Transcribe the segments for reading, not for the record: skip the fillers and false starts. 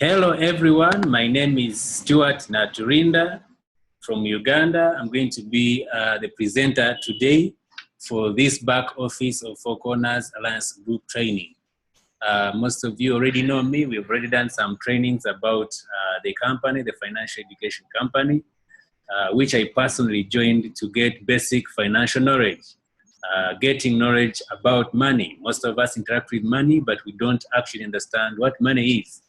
Hello everyone, my name is Stuart Naturinda from Uganda. I'm going to be the presenter today for this back office of 4Corners Alliance Group training. Most of you already know me. We've already done some trainings about the company, the financial education company, which I personally joined to get basic financial knowledge, getting knowledge about money. Most of us interact with money, but we don't actually understand what money is.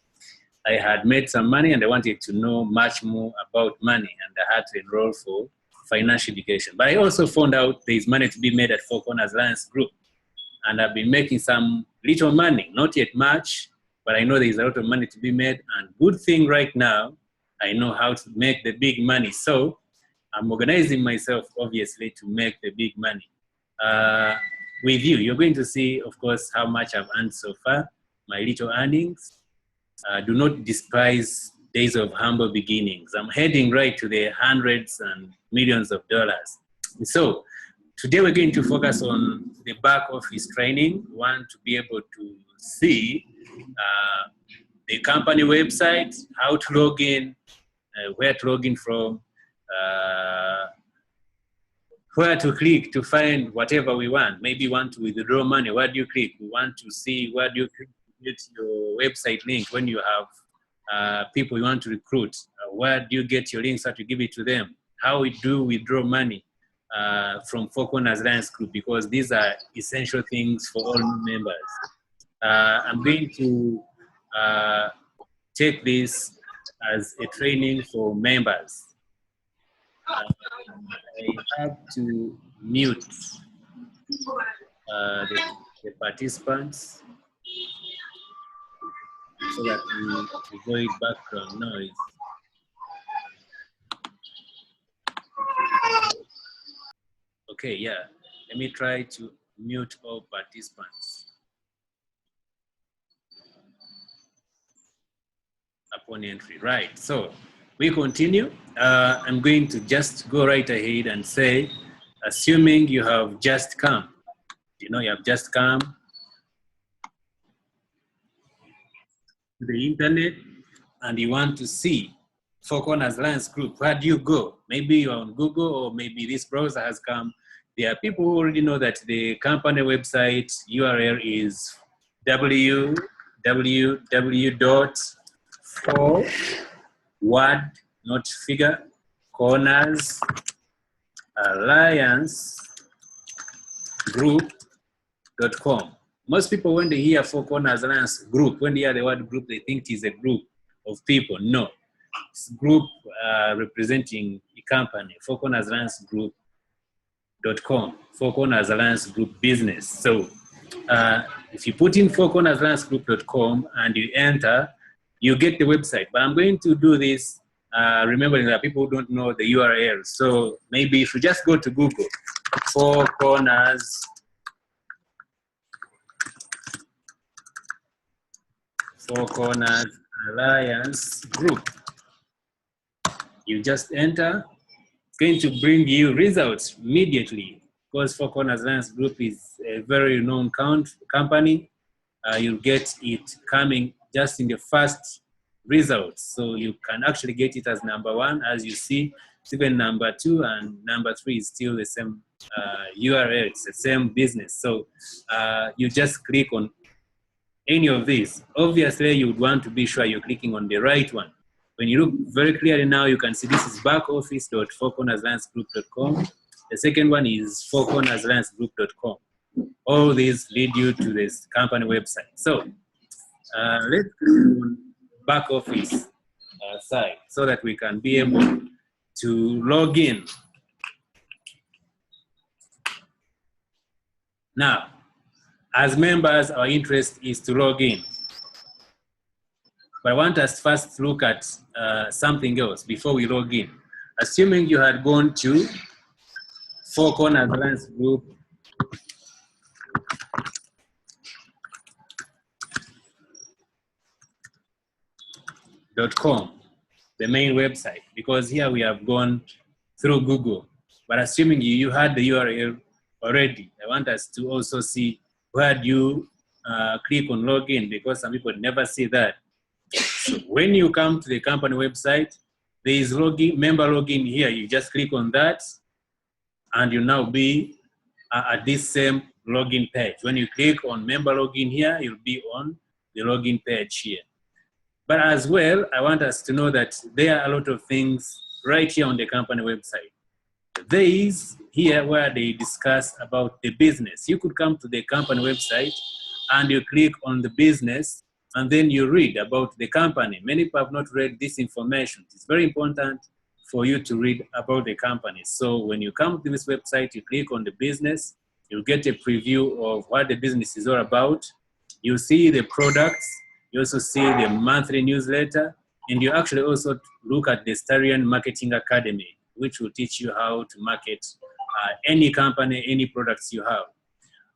I had made some money and I wanted to know much more about money, and I had to enroll for financial education. But I also found out there's money to be made at 4Corners Alliance Group, and I've been making some little money, not yet much, but I know there's a lot of money to be made. And good thing right now, I know how to make the big money. So I'm organizing myself, obviously, to make the big money. With you, you're going to see, of course, how much I've earned so far, my little earnings. Do not despise days of humble beginnings. I'm heading right to the hundreds and millions of dollars. So today we're going to focus on the back office training. We want to be able to see the company website, how to log in, where to log in from, where to click to find whatever we want. Maybe you want to withdraw money. Where do you click? We want to see where do you click to get your website link when you have people you want to recruit. Where do you get your links? How to give it to them? How we do withdraw money from 4Corners Alliance Group, because these are essential things for all new members. I'm going to take this as a training for members. I have to mute the participants so that we avoid background noise. Okay, yeah. Let me try to mute all participants upon entry. Right, so we continue. I'm going to just go right ahead and say, assuming you have just come, you have just come to the internet and you want to see 4Corners Alliance Group, where do you go? Maybe you're on Google, or maybe this browser has come. There are people who already know that the company website URL is www.4, word, not figure, corners, alliance group.com. Most people, when they hear 4Corners Alliance Group, when they hear the word group, they think it's a group of people. No, it's a group representing a company, 4Corners Alliance Group.com, 4Corners Alliance Group business. So if you put in 4Corners Alliance Group.com and you enter, you get the website. But I'm going to do this remembering that people don't know the URL. So maybe if you just go to Google, 4Corners Alliance Group. You just enter. It's going to bring you results immediately, because 4Corners Alliance Group is a very known company. You'll get it coming just in the first results. So you can actually get it as #1. As you see, it's even #2 and #3 is still the same URL. It's the same business. So you just click on any of these. Obviously, you would want to be sure you're clicking on the right one. When you look very clearly now, you can see this is backoffice.4cornersalliancegroup.com. The second one is 4cornersalliancegroup.com. All these lead you to this company website. So let's click on back office side so that we can be able to log in. Now, as members, our interest is to log in. But I want us first to look at something else before we log in. Assuming you had gone to 4Corners Alliance Group.com, the main website, because here we have gone through Google. But assuming you had the URL already, I want us to also see where do you click on login, because some people never see that. So When you come to the company website, there is member login here. You just click on that, and you now be at this same login page. When you click on member login here, you'll be on the login page here. But as well, I want us to know that there are a lot of things right here on the company website. There is here where they discuss about the business. You could come to the company website and you click on the business, and then you read about the company. Many people have not read this information. It's very important for you to read about the company. So when you come to this website, you click on the business, you'll get a preview of what the business is all about. You see the products, you also see the monthly newsletter, and you actually also look at the Starian Marketing Academy, which will teach you how to market any company, any products you have.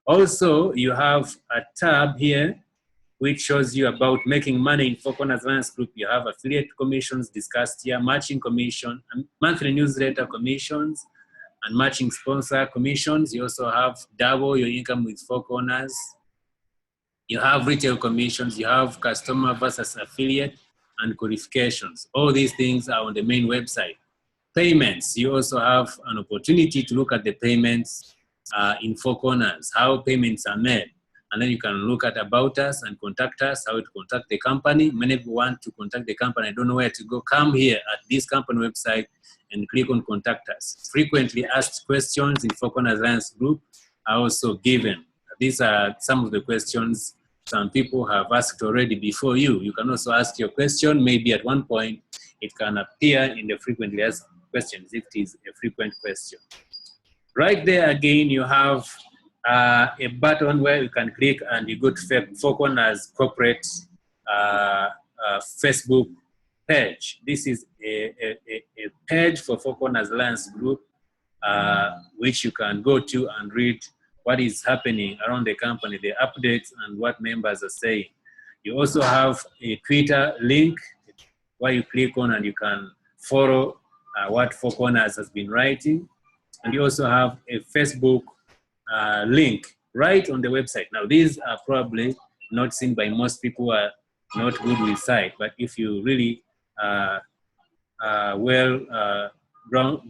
Also, you have a tab here which shows you about making money in 4Corners Alliance Group. You have affiliate commissions discussed here, matching commission, and monthly newsletter commissions, and matching sponsor commissions. You also have double your income with 4Corners. You have retail commissions, you have customer versus affiliate, and qualifications. All these things are on the main website. Payments, you also have an opportunity to look at the payments in 4Corners, how payments are made. And then you can look at about us and contact us, how to contact the company. Many people want to contact the company, I don't know where to go. Come here at this company website and click on contact us. Frequently asked questions in 4Corners Alliance Group are also given. These are some of the questions some people have asked already before you. You can also ask your question. Maybe at one point it can appear in the frequently asked questions if it is a frequent question. Right there again, you have a button where you can click and you go to 4Corners corporate Facebook page. This is a page for 4Corners Alliance Group, which you can go to and read what is happening around the company, the updates and what members are saying. You also have a Twitter link where you click on and you can follow what 4Corners has been writing. And you also have a Facebook link right on the website. Now, these are probably not seen by most people who are not good with sight, but if you really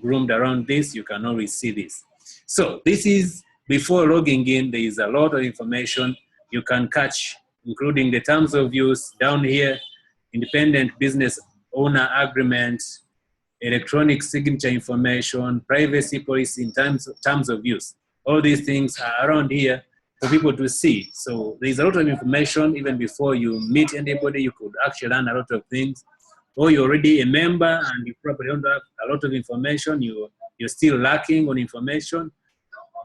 groomed around this, you can always see this. So this is before logging in. There is a lot of information you can catch, including the terms of use down here, independent business owner agreement, electronic signature information, privacy policy in terms of use. All these things are around here for people to see. So there's a lot of information. Even before you meet anybody, you could actually learn a lot of things. Or you're already a member and you probably don't have a lot of information, you're still lacking on information.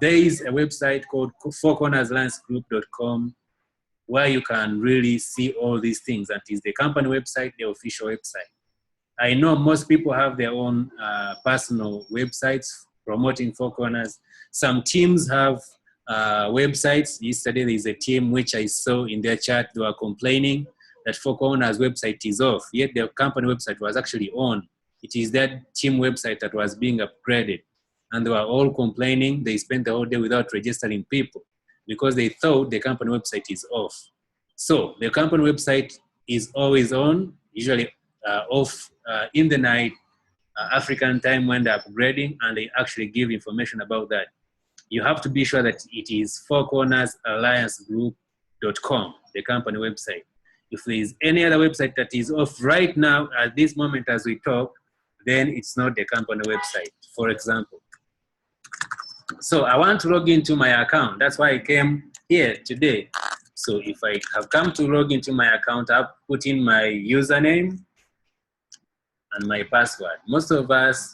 There is a website called 4cornersalliancegroup.com where you can really see all these things. That is the company website, the official website. I know most people have their own personal websites promoting 4Corners. Some teams have websites. Yesterday there is a team which I saw in their chat, they were complaining that 4Corners website is off, yet their company website was actually on. It is that team website that was being upgraded. And they were all complaining. They spent the whole day without registering people because they thought the company website is off. So the company website is always on, usually off in the night, African time when they're upgrading, and they actually give information about that. You have to be sure that it is 4cornersalliancegroup.com, the company website. If there is any other website that is off right now at this moment as we talk, then it's not the company website, for example. So I want to log into my account. That's why I came here today. So if I have come to log into my account, I've put in my username and my password. Most of us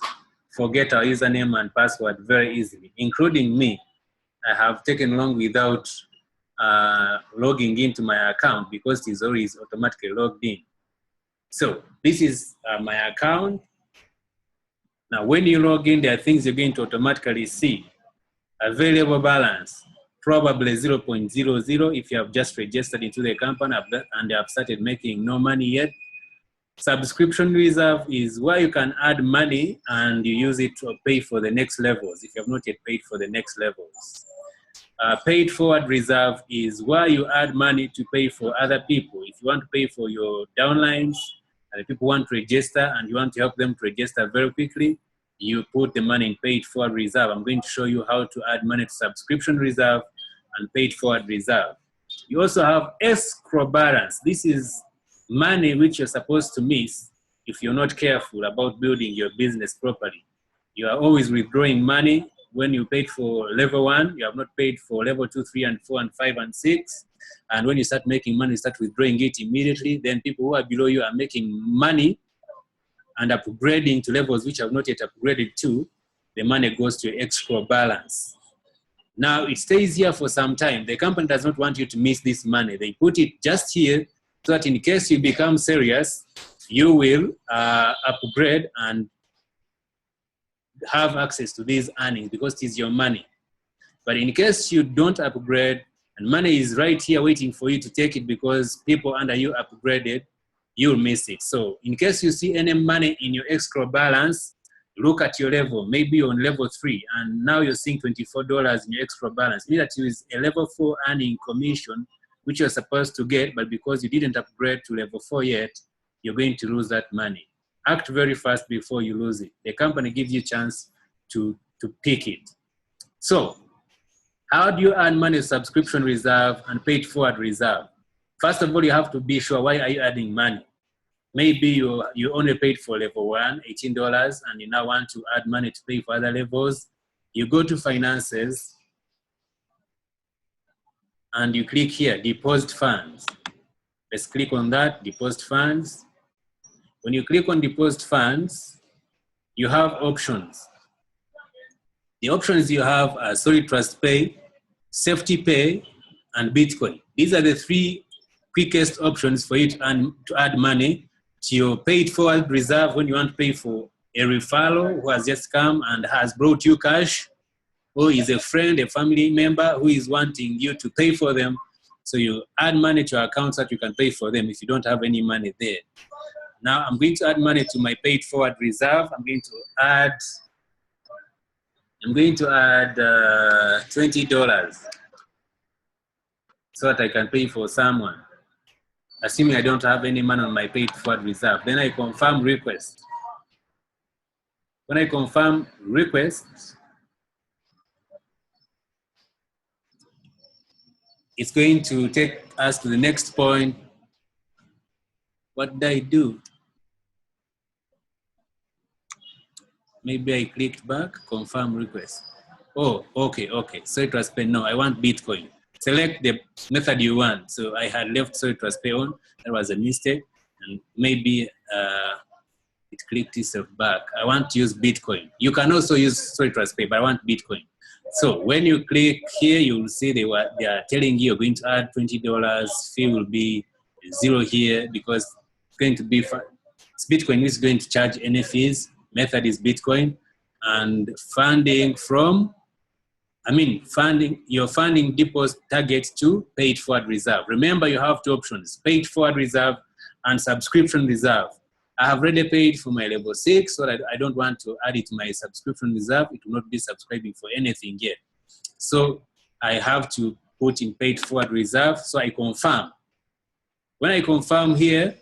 forget our username and password very easily, including me. I have taken long without logging into my account because it is always automatically logged in. So this is my account. Now, when you log in, there are things you're going to automatically see. Available balance, probably 0.00 if you have just registered into the company and they have started making no money yet. Subscription reserve is where you can add money and you use it to pay for the next levels if you have not yet paid for the next levels. Paid forward reserve is where you add money to pay for other people. If you want to pay for your downlines, and people want to register and you want to help them to register very quickly, you put the money in paid forward reserve. I'm going to show you how to add money to subscription reserve and paid forward reserve. You also have escrow balance. This is money which you're supposed to miss if you're not careful about building your business properly. You are always withdrawing money. When you paid for level 1, you have not paid for level 2, 3, and 4, and 5, and 6. And when you start making money, you start withdrawing it immediately. Then people who are below you are making money and upgrading to levels which have not yet upgraded to. The money goes to your escrow balance. Now, it stays here for some time. The company does not want you to miss this money. They put it just here so that in case you become serious, you will upgrade and have access to these earnings because it is your money. But in case you don't upgrade and money is right here waiting for you to take it because people under you upgraded, you'll miss it. So in case you see any money in your escrow balance, look at your level. Maybe you're on level 3 and now you're seeing $24 in your escrow balance. Mean that is a level 4 earning commission which you're supposed to get, but because you didn't upgrade to level 4 yet, you're going to lose that money. Act very fast before you lose it. The company gives you a chance to pick it. So, how do you earn money subscription reserve and paid forward reserve? First of all, you have to be sure why are you adding money. Maybe you only paid for level 1, $18, and you now want to add money to pay for other levels. You go to finances and you click here, deposit funds. Let's click on that, deposit funds. When you click on deposit funds, you have options. The options you have are Solid Trust Pay, Safety Pay, and Bitcoin. These are the 3 quickest options for you to add money to your paid forward reserve when you want to pay for a referral who has just come and has brought you cash, or is a friend, a family member who is wanting you to pay for them. So you add money to your account so that you can pay for them if you don't have any money there. Now I'm going to add money to my paid forward reserve. I'm going to add $20 so that I can pay for someone, assuming I don't have any money on my paid forward reserve. Then I confirm request. When I confirm request, it's going to take us to the next point. What did I do? Maybe I clicked back, confirm request. Oh, okay. So it was pay. No, I want Bitcoin. Select the method you want. So I had left so it was pay on. That was a mistake. And maybe it clicked itself back. I want to use Bitcoin. You can also use so it was pay, but I want Bitcoin. So when you click here, you will see they are telling you you're going to add $20. Fee will be 0 here because it's going to be Bitcoin is going to charge any fees. Method is Bitcoin, and your funding deposit target to paid forward reserve. Remember, you have 2 options: paid forward reserve and subscription reserve. I have already paid for my level 6, so that I don't want to add it to my subscription reserve. It will not be subscribing for anything yet. So I have to put in paid forward reserve, so I confirm. When I confirm here,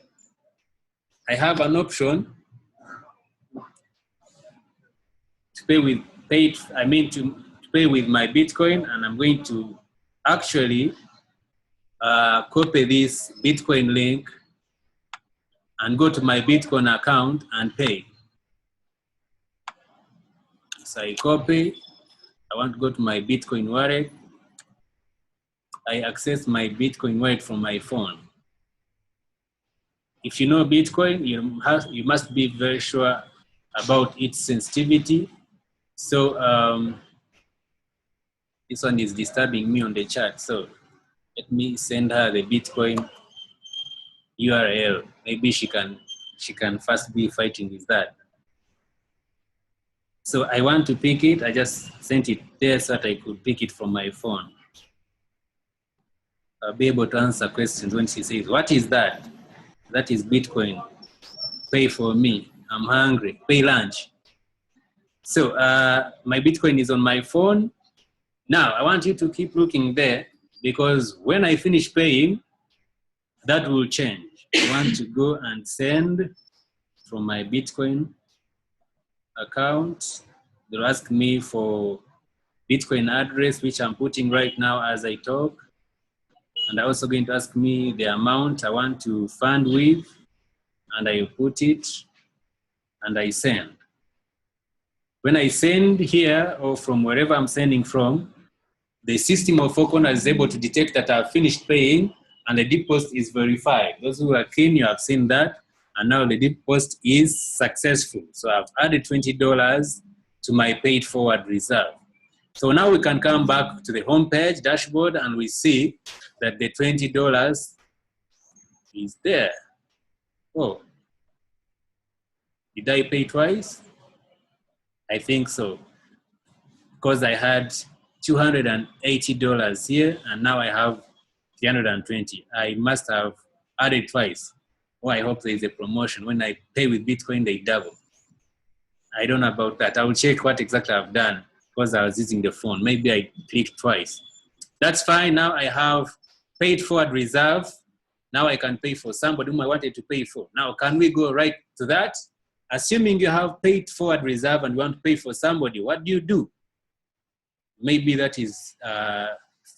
I have an option to pay with to pay with my Bitcoin, and I'm going to actually copy this Bitcoin link and go to my Bitcoin account and pay. So I copy, I want to go to my Bitcoin wallet. I access my Bitcoin wallet from my phone. If you know Bitcoin, you must be very sure about its sensitivity. So this one is disturbing me on the chat. So let me send her the Bitcoin URL. Maybe she can first be fighting with that. So I want to pick it. I just sent it there so that I could pick it from my phone. I'll be able to answer questions when she says, "What is that?" That is Bitcoin. Pay for me. I'm hungry. Pay lunch. So my Bitcoin is on my phone. Now I want you to keep looking there, because when I finish paying, that will change. I want to go and send from my Bitcoin account. They'll ask me for Bitcoin address, which I'm putting right now as I talk. And they're also going to ask me the amount I want to fund with, and I put it, and I send. When I send here, or from wherever I'm sending from, the system of 4Corners is able to detect that I've finished paying, and the deposit is verified. Those who are keen, you have seen that, and now the deposit is successful. So I've added $20 to my paid forward reserve. So now we can come back to the home page dashboard, and we see that the $20 is there. Oh, did I pay twice? I think so, because I had $280 here, and now I have $320. I must have added twice. Oh, I hope there is a promotion. When I pay with Bitcoin, they double. I don't know about that. I will check what exactly I've done because I was using the phone. Maybe I clicked twice. That's fine. Now I have paid forward reserve. Now I can pay for somebody whom I wanted to pay for. Now, can we go right to that? Assuming you have paid forward reserve and you want to pay for somebody, what do? Maybe that is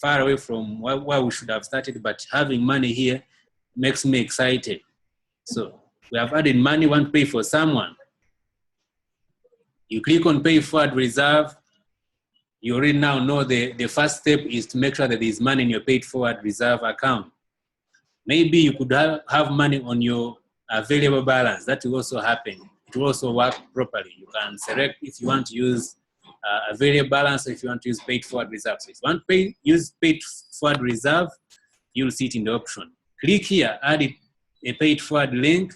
far away from where we should have started, but having money here makes me excited. So we have added money, want to pay for someone. You click on pay forward reserve. You already now know the first step is to make sure that there is money in your paid forward reserve account. Maybe you could have money on your available balance. That will also happen. It will also work properly. You can select if you want to use a variable balance or if you want to use paid forward reserve. So if you want to use paid forward reserve, you'll see it in the option. Click here, add a paid forward link.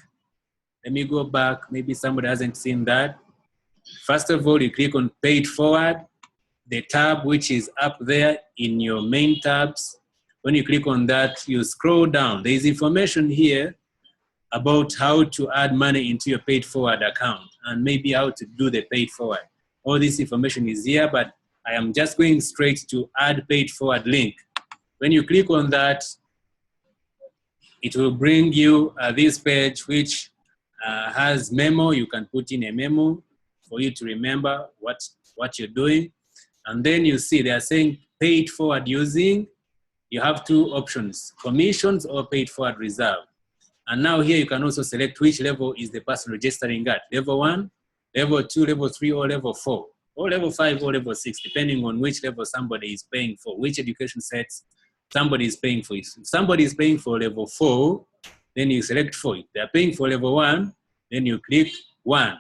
Let me go back. Maybe somebody hasn't seen that. First of all, you click on paid forward, the tab which is up there in your main tabs. When you click on that, you scroll down. There is information here about how to add money into your paid forward account and maybe how to do the paid forward. All this information is here, but I am just going straight to add paid forward link. When you click on that, it will bring you this page which has memo. You can put in a memo for you to remember what you're doing. And then you see they are saying paid forward using. You have two options, commissions or paid forward reserve. And now here you can also select which level is the person registering at. Level 1, level 2, level 3, or level 4, or level 5, or level 6, depending on which level somebody is paying for, which education sets somebody is paying for. If somebody is paying for level 4, then you select 4. If they're paying for level 1, then you click 1.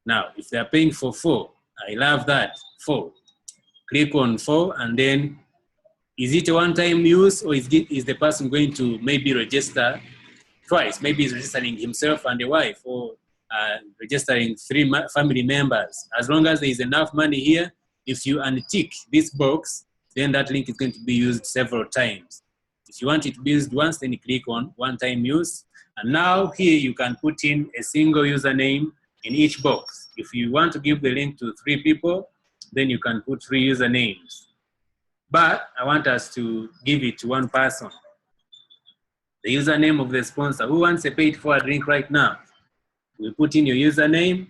Now, if they're paying for 4, I love that, 4. Click on 4, and then is it a one-time use, or is the person going to maybe register twice? Maybe he's registering himself and a wife, or registering 3 family members. As long as there is enough money here, if you untick this box, then that link is going to be used several times. If you want it to be used once, then you click on one-time use. And now here you can put in a single username in each box. If you want to give the link to 3 people, then you can put 3 usernames. But I want us to give it to one person. The username of the sponsor. Who wants a paid forward link right now? We put in your username,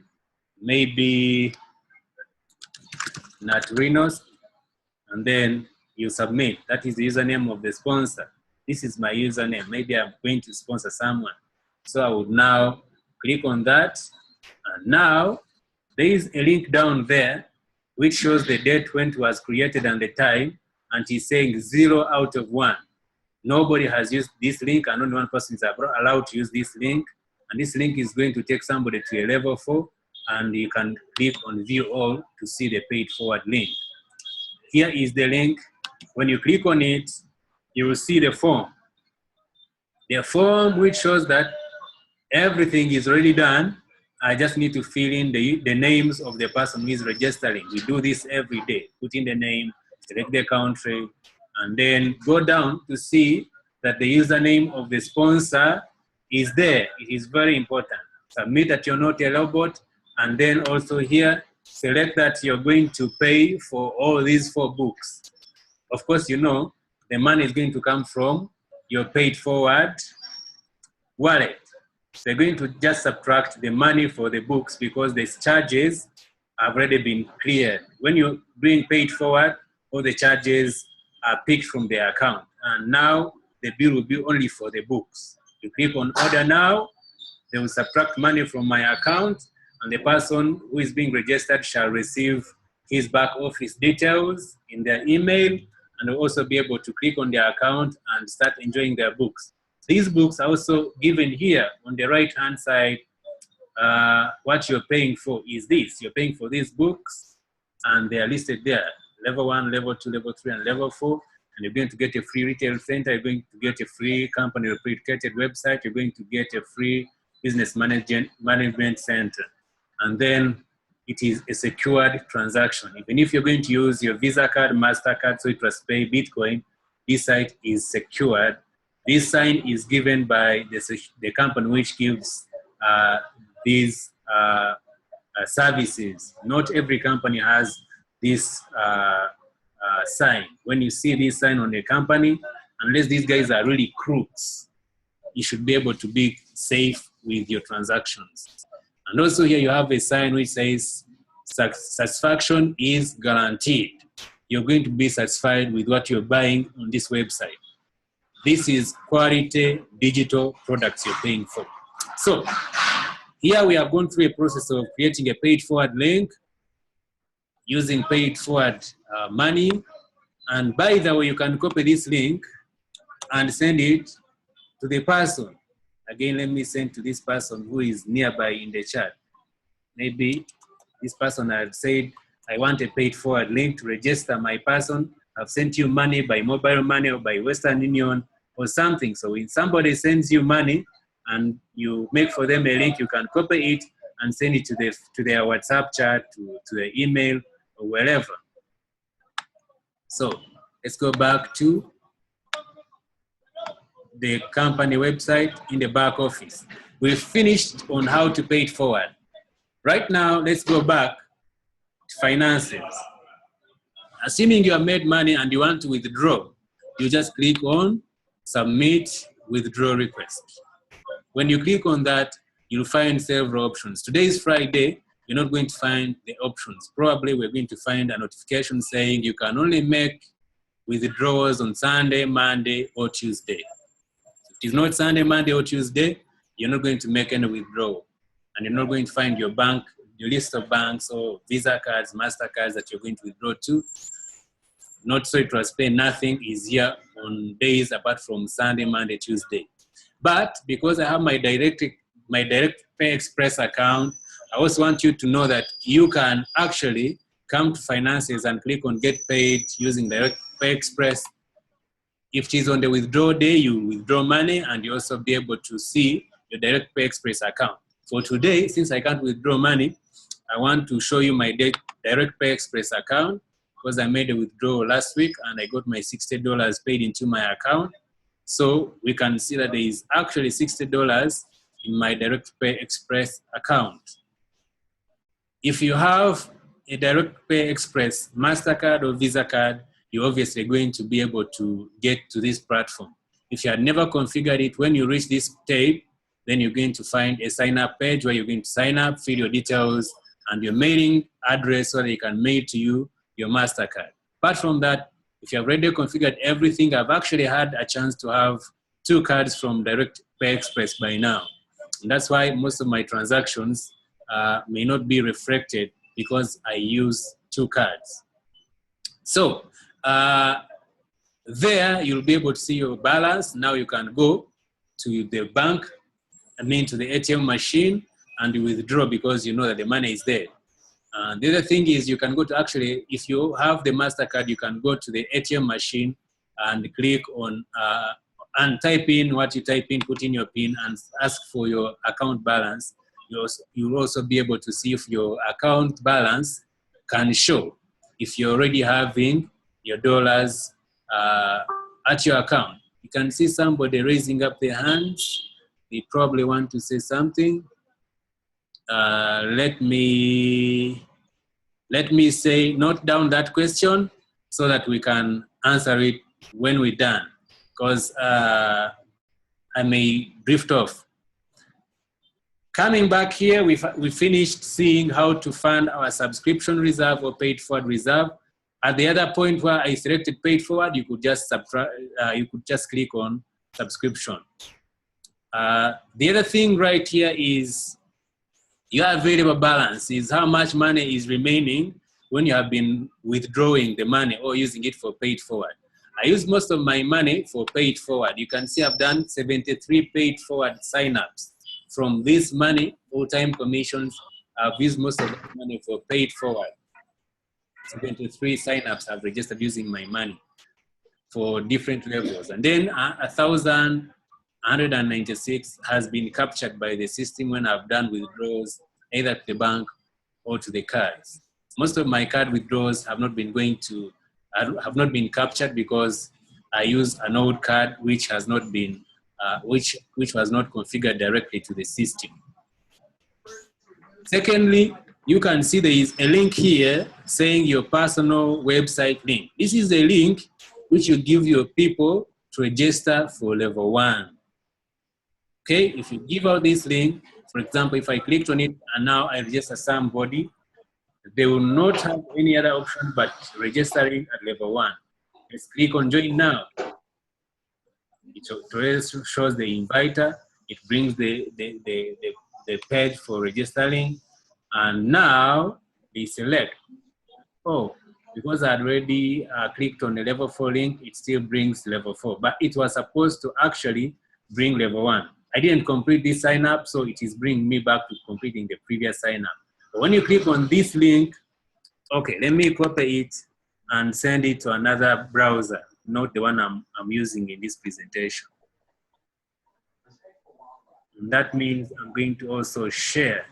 maybe Naturinda-Four, and then you submit. That is the username of the sponsor. This is my username. Maybe I'm going to sponsor someone. So I would now click on that. And now there is a link down there which shows the date when it was created and the time. And he's saying 0 out of 1. Nobody has used this link, and only one person is allowed to use this link. And this link is going to take somebody to a level 4, and you can click on view all to see the paid forward link. Here is the link. When you click on it, you will see the form. The form which shows that everything is already done. I just need to fill in the names of the person who is registering. We do this every day. Put in the name, select the country, and then go down to see that the username of the sponsor is there. It is very important. Submit that you're not a robot, and then also here, select that you're going to pay for all these 4 books. Of course, you know, the money is going to come from your paid forward wallet. They're going to just subtract the money for the books because the charges have already been cleared. When you're doing paid forward, all the charges are picked from their account. And now the bill will be only for the books. You click on order now, they will subtract money from my account, and the person who is being registered shall receive his back office details in their email, and will also be able to click on their account and start enjoying their books. These books are also given here on the right-hand side. What you're paying for is this. You're paying for these books, and they are listed there. Level 1, Level 2, Level 3, and Level 4. And you're going to get a free retail center. You're going to get a free company replicated website. You're going to get a free business management center. And then it is a secured transaction. Even if you're going to use your Visa card, MasterCard, so it was pay Bitcoin, this site is secured. This sign is given by the company which gives these services. Not every company has this sign. When you see this sign on a company, unless these guys are really crooks, you should be able to be safe with your transactions. And also here you have a sign which says satisfaction is guaranteed. You're going to be satisfied with what you're buying on this website. This is quality digital products you're paying for. So here we have gone through a process of creating a paid forward link using paid forward money. And by the way, you can copy this link and send it to the person. Again, let me send to this person who is nearby in the chat. Maybe this person has said, I want a paid forward link to register my person. I've sent you money by mobile money or by Western Union or something. So when somebody sends you money and you make for them a link, you can copy it and send it to their WhatsApp chat, to their email or wherever. So let's go back to the company website in the back office. We've finished on how to pay it forward. Right now, let's go back to finances. Assuming you have made money and you want to withdraw, you just click on submit withdraw request. When you click on that, you'll find several options. Today is Friday, you're not going to find the options. Probably we're going to find a notification saying you can only make withdrawals on Sunday, Monday, or Tuesday. If it is not Sunday, Monday, or Tuesday, you're not going to make any withdrawal. And you're not going to find your bank, your list of banks or Visa cards, MasterCards that you're going to withdraw to. Not so it was pay nothing is here on days apart from Sunday, Monday, Tuesday. But because I have my direct pay express account, I also want you to know that you can actually come to finances and click on get paid using direct pay express. If it is on the withdraw day, you withdraw money and you also be able to see your direct pay express account. For today, since I can't withdraw money, I want to show you my direct pay express account because I made a withdrawal last week and I got my $60 paid into my account. So we can see that there is actually $60 in my direct pay express account. If you have a direct pay express MasterCard or Visa card, you're obviously going to be able to get to this platform. If you had never configured it, when you reach this tab, then you're going to find a sign up page where you're going to sign up, fill your details and your mailing address so that they can mail to you your MasterCard. Apart from that, if you have already configured everything, I've actually had a chance to have 2 cards from Direct Pay Express by now. And that's why most of my transactions may not be reflected because I use 2 cards. So there you'll be able to see your balance. Now you can go to the bank, to the ATM machine and you withdraw because you know that the money is there. The other thing is you can go to actually, if you have the MasterCard, you can go to the ATM machine and click on and type in what you type in, put in your PIN and ask for your account balance. You'll also be able to see if your account balance can show. If you're already having your dollars at your account. You can see somebody raising up their hands. They probably want to say something. Let me say, note down that question so that we can answer it when we're done. Because I may drift off Coming back here, we finished seeing how to fund our subscription reserve or paid forward reserve. At the other point where I selected paid forward, you could just click on subscription. The other thing right here is your available balance, is how much money is remaining when you have been withdrawing the money or using it for paid forward. I use most of my money for paid forward. You can see I've done 73 paid forward signups. From this money, full-time commissions, I've used most of the money for paid forward. 73 signups I've registered using my money for different levels. And then 1,196 has been captured by the system when I've done withdrawals either to the bank or to the cards. Most of my card withdrawals have not been captured because I use an old card which has not been which was not configured directly to the system. Secondly, you can see there is a link here saying your personal website link. This is a link which you give your people to register for level 1. Okay, if you give out this link, for example, if I clicked on it and now I register somebody, they will not have any other option but registering at level 1. Let's click on join now. It shows the inviter. It brings the page for registering. And now they select. Oh, because I had already clicked on the level 4 link, it still brings level 4. But it was supposed to actually bring level 1. I didn't complete this sign up, so it is bringing me back to completing the previous sign up. But when you click on this link, okay, let me copy it and send it to another browser, not the one I'm using in this presentation. And that means I'm going to also share.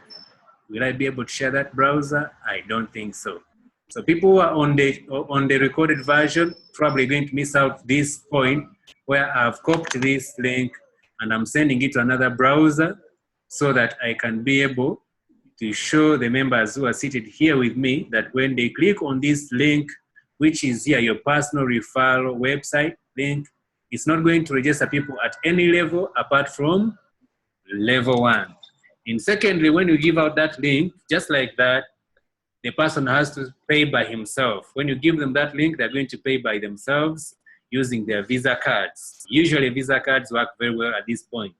Will I be able to share that browser? I don't think so. So people who are on the recorded version probably going to miss out this point where I've copied this link and I'm sending it to another browser so that I can be able to show the members who are seated here with me that when they click on this link, which is here, your personal referral website link, it's not going to register people at any level apart from level 1. And secondly, when you give out that link, just like that, the person has to pay by himself. When you give them that link, they're going to pay by themselves using their Visa cards. Usually Visa cards work very well at this point.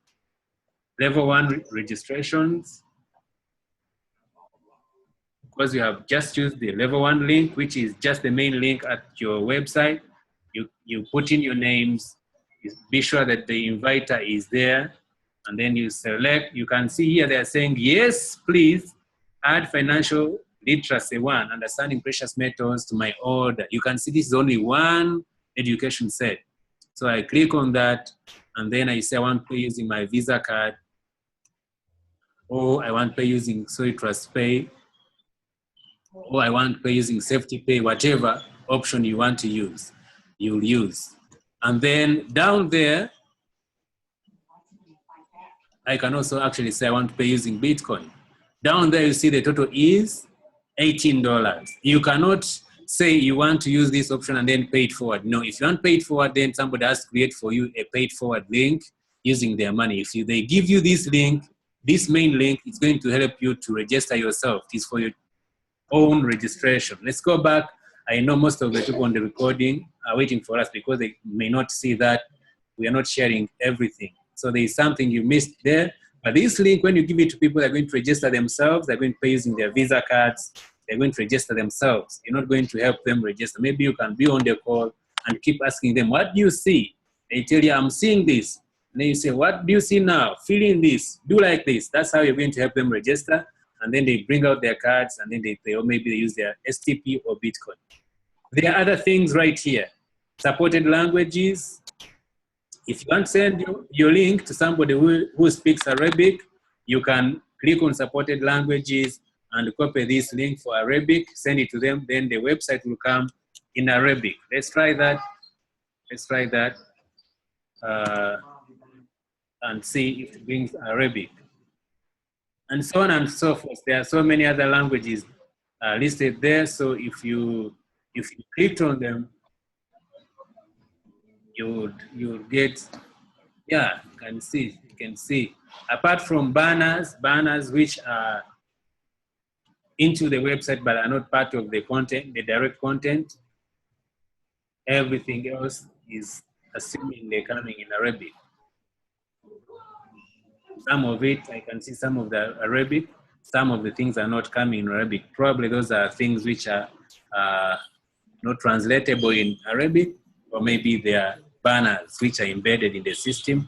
Level 1 registrations, because you have just used the level 1 link, which is just the main link at your website. You put in your names, be sure that the inviter is there, and then you select. You can see here they're saying, yes, please add financial literacy 1, understanding precious metals to my order. You can see this is only one education set. So I click on that, and then I say I want to pay using my Visa card, or I want to pay using Solid Trust Pay, or I want to pay using Safety Pay, whatever option you want to use, you'll use. And then down there, I can also actually say I want to pay using Bitcoin. Down there, you see the total is $18. You cannot say you want to use this option and then pay it forward. No, if you want paid forward, then somebody has to create for you a paid forward link using their money. If they give you this link, this main link, it's going to help you to register yourself. It's for your own registration. Let's go back. I know most of the people on the recording are waiting for us because they may not see that we are not sharing everything. So there is something you missed there. But this link, when you give it to people, they're going to register themselves. They're going to pay using their Visa cards. They're going to register themselves. You're not going to help them register. Maybe you can be on the call and keep asking them, what do you see? They tell you, I'm seeing this. And then you say, what do you see now? Feeling this, do like this. That's how you're going to help them register. And then they bring out their cards and then they pay, or maybe they use their STP or Bitcoin. There are other things right here. Supported languages. If you want to send your link to somebody who speaks Arabic, you can click on supported languages and copy this link for Arabic, send it to them, then the website will come in Arabic. Let's try that. Let's try that and see if it brings Arabic. And so on and so forth. There are so many other languages listed there. So if you clicked on them, you would get, yeah, you can see. Apart from banners which are into the website but are not part of the content, the direct content, everything else is assuming they're coming in Arabic. Some of it, I can see some of the Arabic, some of the things are not coming in Arabic. Probably those are things which are not translatable in Arabic, or maybe they are banners which are embedded in the system,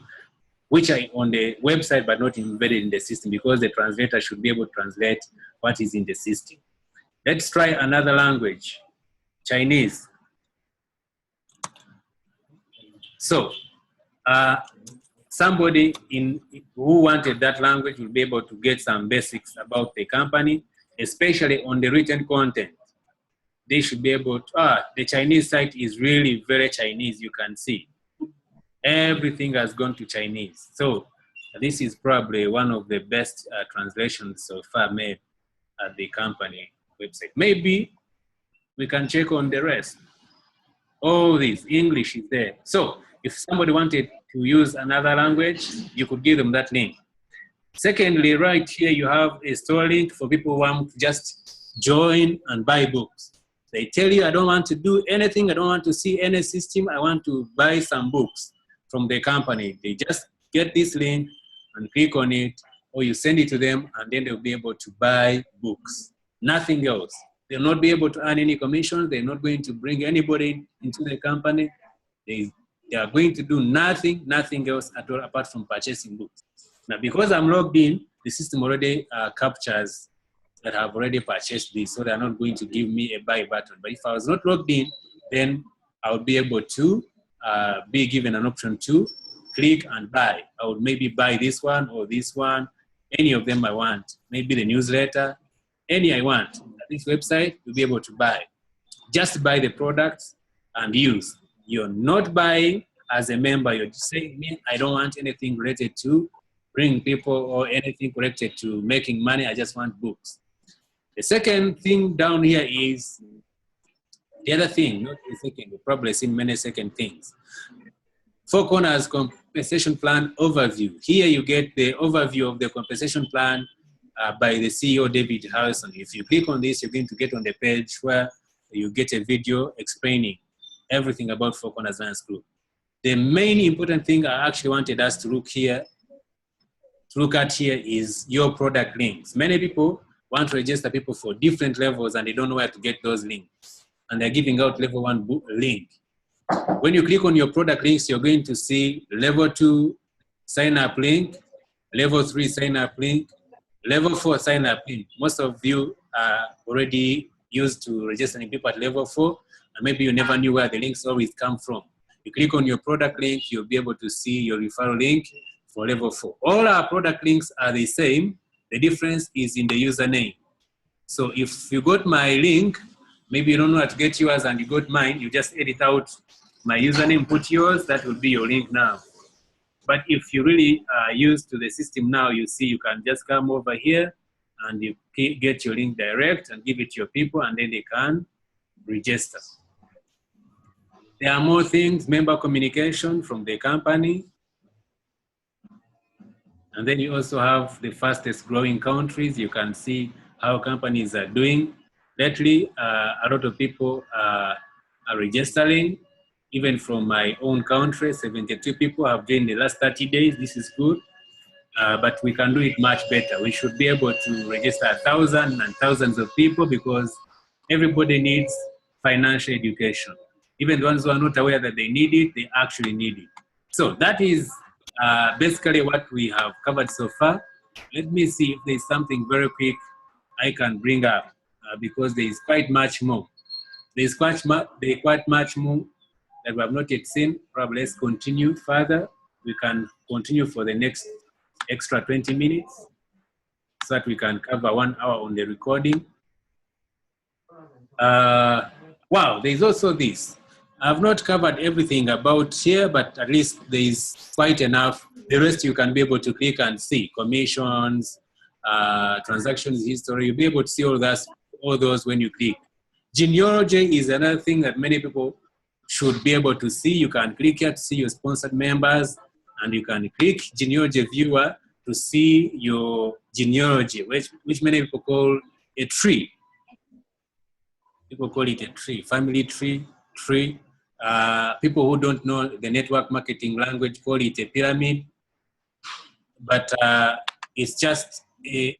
which are on the website but not embedded in the system, because the translator should be able to translate what is in the system. Let's try another language, Chinese. So, somebody who wanted that language will be able to get some basics about the company, especially on the written content. They should be able to, the Chinese site is really very Chinese, you can see. Everything has gone to Chinese. So this is probably one of the best translations so far made at the company website. Maybe we can check on the rest. All this, English is there. So if somebody wanted to use another language, you could give them that link. Secondly, right here, you have a store link for people who want to just join and buy books. They tell you, I don't want to do anything. I don't want to see any system. I want to buy some books from the company. They just get this link and click on it, or you send it to them, and then they'll be able to buy books. Nothing else. They'll not be able to earn any commissions. They're not going to bring anybody into the company. They are going to do nothing else at all apart from purchasing books. Now, because I'm logged in, the system already captures that I've already purchased this, so they're not going to give me a buy button. But if I was not logged in, then I would be able to be given an option to click and buy. I would maybe buy this one or this one, any of them I want. Maybe the newsletter, any I want. At this website, you'll be able to buy. Just buy the products and use. You're not buying as a member. You're just saying, I don't want anything related to bring people or anything related to making money. I just want books. The second thing down here is the other thing, not the second, you've probably seen many second things. 4Corners compensation plan overview. Here you get the overview of the compensation plan by the CEO, David Harrison. If you click on this, you're going to get on the page where you get a video explaining everything about 4Corners Alliance Group. The main important thing I actually wanted us to look at here is your product links. Many people want to register people for different levels and they don't know where to get those links. And they're giving out level 1 link. When you click on your product links, you're going to see level 2 sign up link, level 3 sign up link, level 4 sign up link. Most of you are already used to registering people at level 4, and maybe you never knew where the links always come from. You click on your product link, you'll be able to see your referral link for level 4. All our product links are the same. The difference is in the username. So if you got my link, maybe you don't know how to get yours and you got mine, you just edit out my username, put yours, that will be your link now. But if you really are used to the system now, you see you can just come over here and you get your link direct and give it to your people, and then they can register. There are more things, member communication from the company. And then you also have the fastest growing countries. You can see how companies are doing. Lately, a lot of people are registering, even from my own country. 72 people have joined in the last 30 days. This is good, but we can do it much better. We should be able to register thousands and thousands of people, because everybody needs financial education. Even the ones who are not aware that they need it, they actually need it. So that is basically what we have covered so far. Let me see if there's something very quick I can bring up, because there is quite much more. There's quite much more that we have not yet seen. Probably let's continue further. We can continue for the next extra 20 minutes so that we can cover 1 hour on the recording. Wow, there's also this. I've not covered everything about here, but at least there is quite enough. The rest you can be able to click and see. Commissions, transactions history. You'll be able to see all those when you click. Genealogy is another thing that many people should be able to see. You can click here to see your sponsored members, and you can click genealogy viewer to see your genealogy, which many people call a tree. People call it a tree, family tree. People who don't know the network marketing language call it a pyramid. But it's just a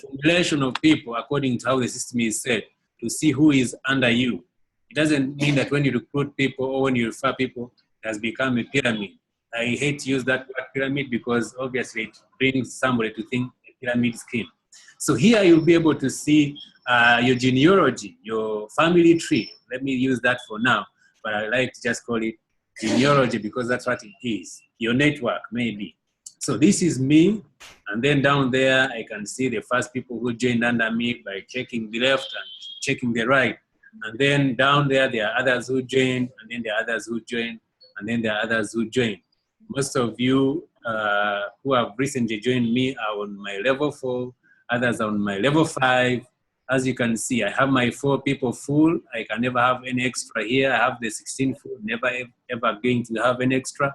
formulation of people according to how the system is set to see who is under you. It doesn't mean that when you recruit people or when you refer people, it has become a pyramid. I hate to use that word pyramid because obviously it brings somebody to think a pyramid scheme. So here you'll be able to see your genealogy, your family tree. Let me use that for now, but I like to just call it genealogy because that's what it is. Your network, maybe. So this is me, and then down there I can see the first people who joined under me by checking the left and checking the right. And then down there are others who joined, and then there are others who joined, and then there are others who joined. Most of you who have recently joined me are on my level 4, others are on my level 5. As you can see, I have my 4 people full. I can never have any extra here. I have the 16 full, never ever going to have any extra.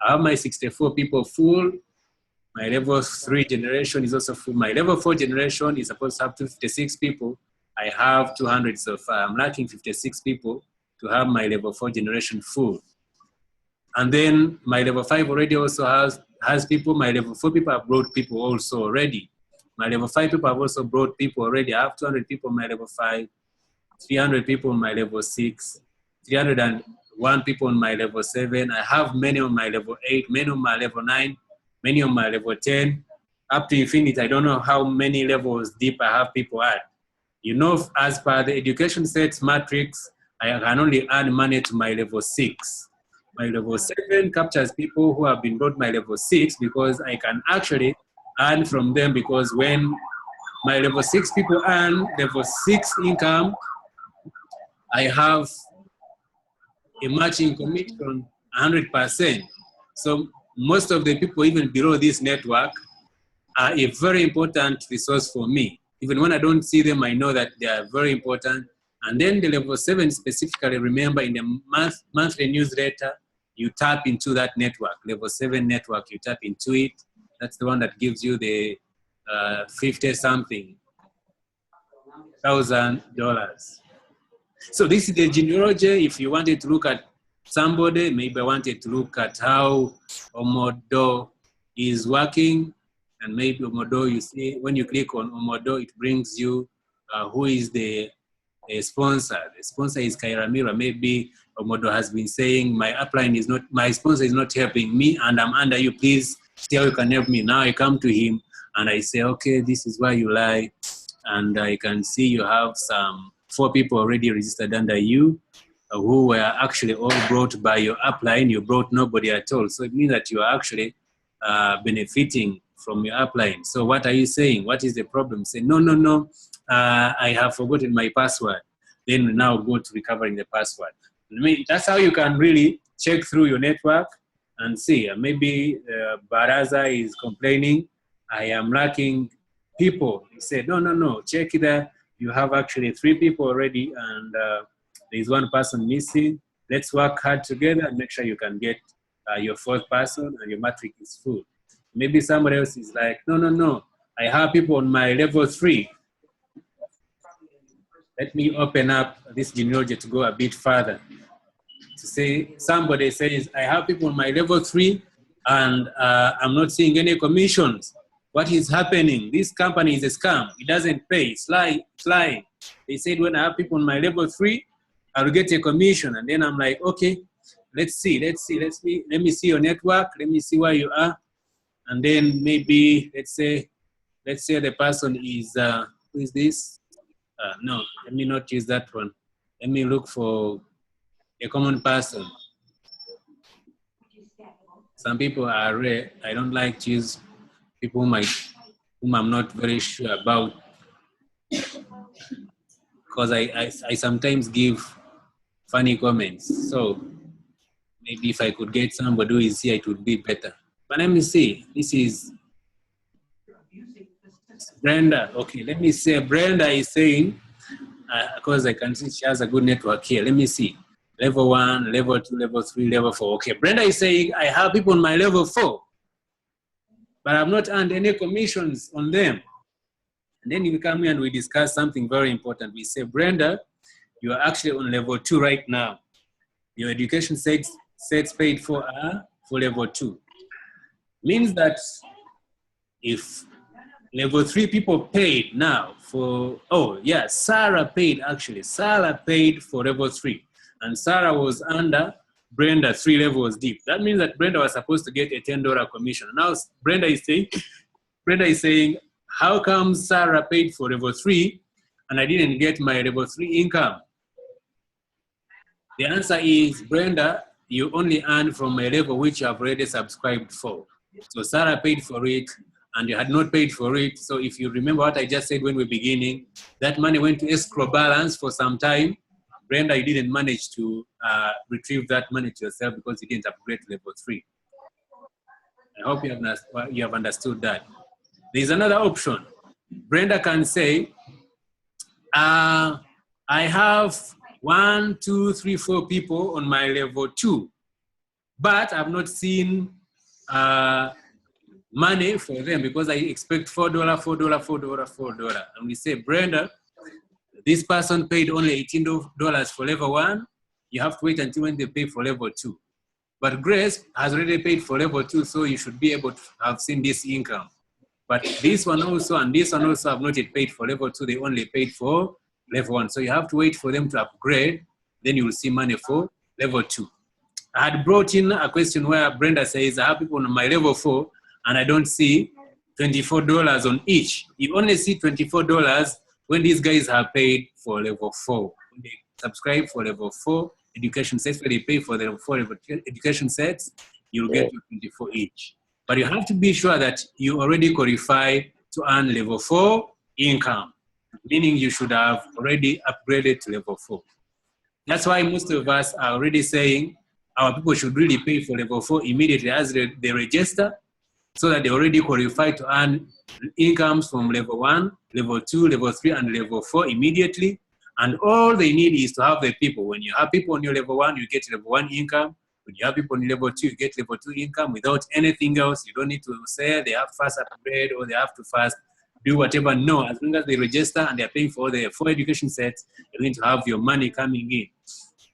I have my 64 people full. My level 3 generation is also full. My level 4 generation is supposed to have 56 people. I have 200 so far. I'm lacking 56 people to have my level 4 generation full. And then my level 5 already also has people. My level 4 people have brought people also already. My level 5 people have also brought people already. I have 200 people on my level 5, 300 people on my level 6, 301 people on my level 7. I have many on my level 8, many on my level 9, many on my level 10. Up to infinity, I don't know how many levels deep I have people at. You know, as per the education sets matrix, I can only add money to my level 6. My level 7 captures people who have been brought my level 6 because I can actually earn from them, because when my level 6 people earn level 6 income, I have a matching commission 100%. So most of the people even below this network are a very important resource for me. Even when I don't see them, I know that they are very important. And then the level 7 specifically, remember in the monthly newsletter, you tap into that network, level 7 network, you tap into it. That's the one that gives you the $50-something thousand. So this is the genealogy. If you wanted to look at somebody, maybe I wanted to look at how Omodo is working, and maybe Omodo, you see, when you click on Omodo, it brings you who is the sponsor. The sponsor is Kairamira. Maybe Omodo has been saying, my upline is not, my sponsor is not helping me, and I'm under you, please see how you can help me. Now I come to him and I say, okay, this is where you lie. And I can see you have some 4 people already registered under you who were actually all brought by your upline. You brought nobody at all. So it means that you are actually benefiting from your upline. So what are you saying? What is the problem? Say, no, I have forgotten my password. Then we now go to recovering the password. That's how you can really check through your network and see. Maybe Baraza is complaining, I am lacking people. He said, no, check that. You have actually 3 people already, and there's 1 person missing. Let's work hard together and make sure you can get your 4th person and your matrix is full. Maybe somebody else is like, no, I have people on my level 3. Let me open up this genealogy to go a bit further. To say, somebody says, I have people on my level 3 and I'm not seeing any commissions. What is happening? This company is a scam. It doesn't pay. It's lying. They said when I have people on my level 3, I'll get a commission. And then I'm like, okay, let's see. Let me see your network. Let me see where you are. And then maybe, let's say the person is, who is this? No, let me not use that one. Let me look for a common person. Some people are rare. I don't like to use people whom I'm not very sure about, because I sometimes give funny comments. So maybe if I could get somebody who is here, it would be better. But let me see. This is Brenda. Okay, let me say Brenda is saying, because I can see she has a good network here. Let me see. Level 1, level 2, level 3, level 4. Okay, Brenda is saying, I have people on my level 4. but I've not earned any commissions on them. And then you come here and we discuss something very important. We say, Brenda, you are actually on level 2 right now. Your education sets paid for are for level 2. Means that if level 3 people paid now for, oh yeah, Sarah paid actually. Sarah paid for level 3. And Sarah was under Brenda 3 levels deep. That means that Brenda was supposed to get a $10 commission. Now Brenda is saying, how come Sarah paid for level 3 and I didn't get my level 3 income? The answer is, Brenda, you only earn from a level which you have already subscribed for. So Sarah paid for it and you had not paid for it. So if you remember what I just said when we were beginning, that money went to escrow balance for some time. Brenda, you didn't manage to retrieve that money to yourself because you didn't upgrade to level 3. I hope you have understood that. There's another option. Brenda can say, I have 1, 2, 3, 4 people on my level 2, but I've not seen money for them because I expect $4, $4, $4, $4. And we say, Brenda, this person paid only $18 for level 1. You have to wait until when they pay for level 2. But Grace has already paid for level 2, so you should be able to have seen this income. But this one also and this one also have not yet paid for level 2. They only paid for level 1. So you have to wait for them to upgrade. Then you will see money for level 2. I had brought in a question where Brenda says, I have people on my level 4 and I don't see $24 on each. You only see $24 when these guys have paid for level 4. When they subscribe for level 4 education sets, when they pay for the level 4 education sets, you'll get 24 each. But you have to be sure that you already qualify to earn level 4 income, meaning you should have already upgraded to level 4. That's why most of us are already saying our people should really pay for level 4 immediately as they register, so that they already qualify to earn incomes from level 1, level 2, level 3, and level 4 immediately. And all they need is to have the people. When you have people on your level 1, you get level 1 income. When you have people on level 2, you get level 2 income without anything else. You don't need to say they have to first upgrade or they have to first do whatever. No, as long as they register and they're paying for the 4 education sets, you're going to have your money coming in.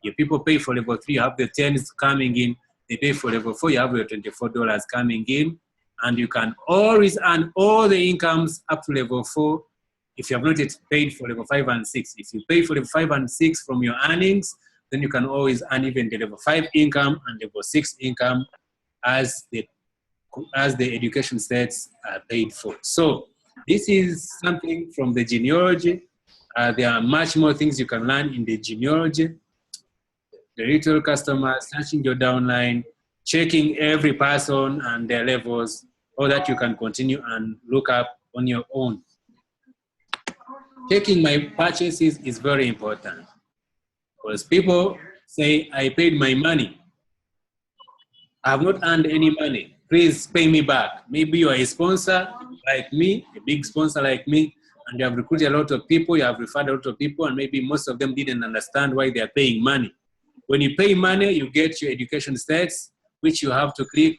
Your people pay for level 3, you have the 10s coming in. They pay for level 4, you have your $24 coming in. And you can always earn all the incomes up to level 4 if you have not yet paid for level 5 and 6. If you pay for level 5 and 6 from your earnings, then you can always earn even the level 5 income and level 6 income as the education sets are paid for. So this is something from the genealogy. There are much more things you can learn in the genealogy. The retail customers, searching your downline, checking every person and their levels, all that you can continue and look up on your own. Checking my purchases is very important because people say, I paid my money. I have not earned any money. Please pay me back. Maybe you are a sponsor like me, a big sponsor like me, and you have recruited a lot of people, you have referred a lot of people, and maybe most of them didn't understand why they are paying money. When you pay money, you get your education stats, which you have to click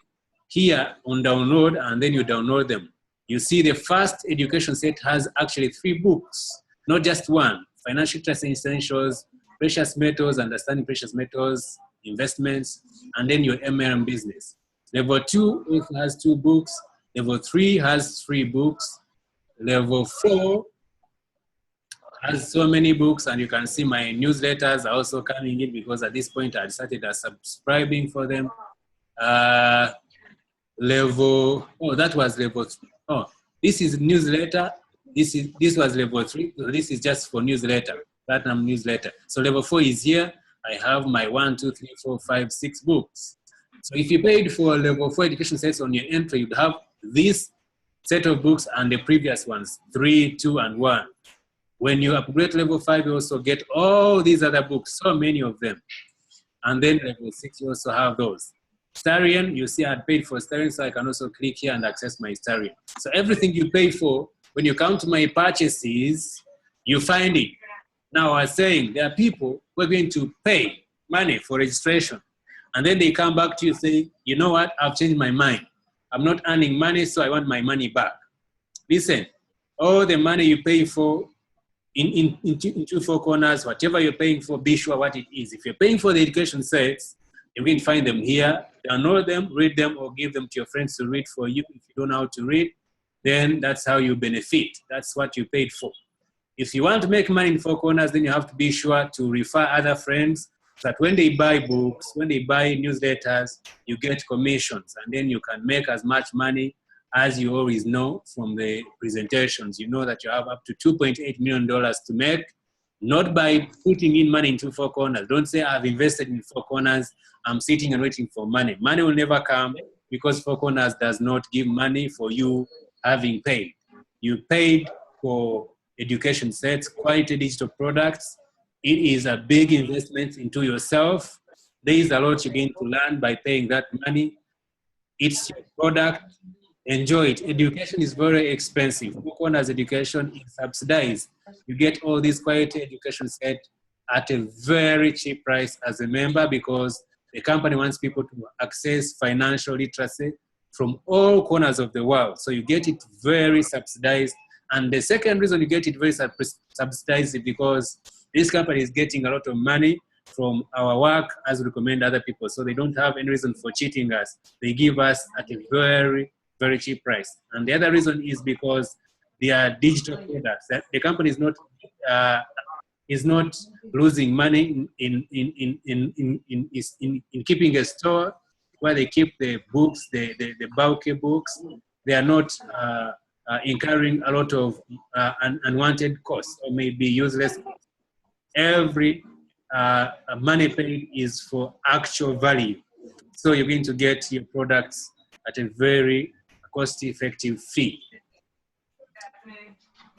here on download, and then you download them. You see the first education set has actually 3 books, not just one. Financial Trust Essentials, Precious Metals, Understanding Precious Metals, Investments, and then your MLM business. Level 2 also has 2 books. Level 3 has 3 books. Level 4 has so many books, and you can see my newsletters are also coming in because at this point I started subscribing for them. That was level 3. Oh, this is newsletter. This was level 3. So this is just for newsletter, platinum newsletter. So level 4 is here. I have my 1, 2, 3, 4, 5, 6 books. So if you paid for level 4 education sets on your entry, you'd have this set of books and the previous ones, 3, 2, and 1. When you upgrade level 5, you also get all these other books, so many of them. And then level 6, you also have those. Starion, you see I paid for Starion, so I can also click here and access my Starion. So everything you pay for, when you come to my purchases, you find it. Now I was saying there are people who are going to pay money for registration. And then they come back to you saying, you know what, I've changed my mind. I'm not earning money, so I want my money back. Listen, all the money you pay for in 4Corners, whatever you're paying for, be sure what it is. If you're paying for the education sets, you can find them here, download them, read them, or give them to your friends to read for you. If you don't know how to read, then that's how you benefit. That's what you paid for. If you want to make money in 4Corners, then you have to be sure to refer other friends so that when they buy books, when they buy newsletters, you get commissions, and then you can make as much money as you always know from the presentations. You know that you have up to $2.8 million to make, not by putting in money into 4Corners. Don't say, I've invested in 4Corners, I'm sitting and waiting for money. Money will never come because 4Corners does not give money for you having paid. You paid for education sets, quality digital products. It is a big investment into yourself. There is a lot you're going to learn by paying that money. It's your product. Enjoy it. Education is very expensive. 4Corners education is subsidized. You get all these quality education set at a very cheap price as a member because the company wants people to access financial literacy from all corners of the world. So you get it very subsidized. And the second reason you get it very subsidized is because this company is getting a lot of money from our work as we recommend other people. So they don't have any reason for cheating us. They give us at a very, very cheap price. And the other reason is because they are digital products. That the company is not losing money in keeping a store where they keep the books, the bulky books. They are not incurring a lot of unwanted costs or maybe useless costs. Every money paid is for actual value. So you're going to get your products at a very cost-effective fee.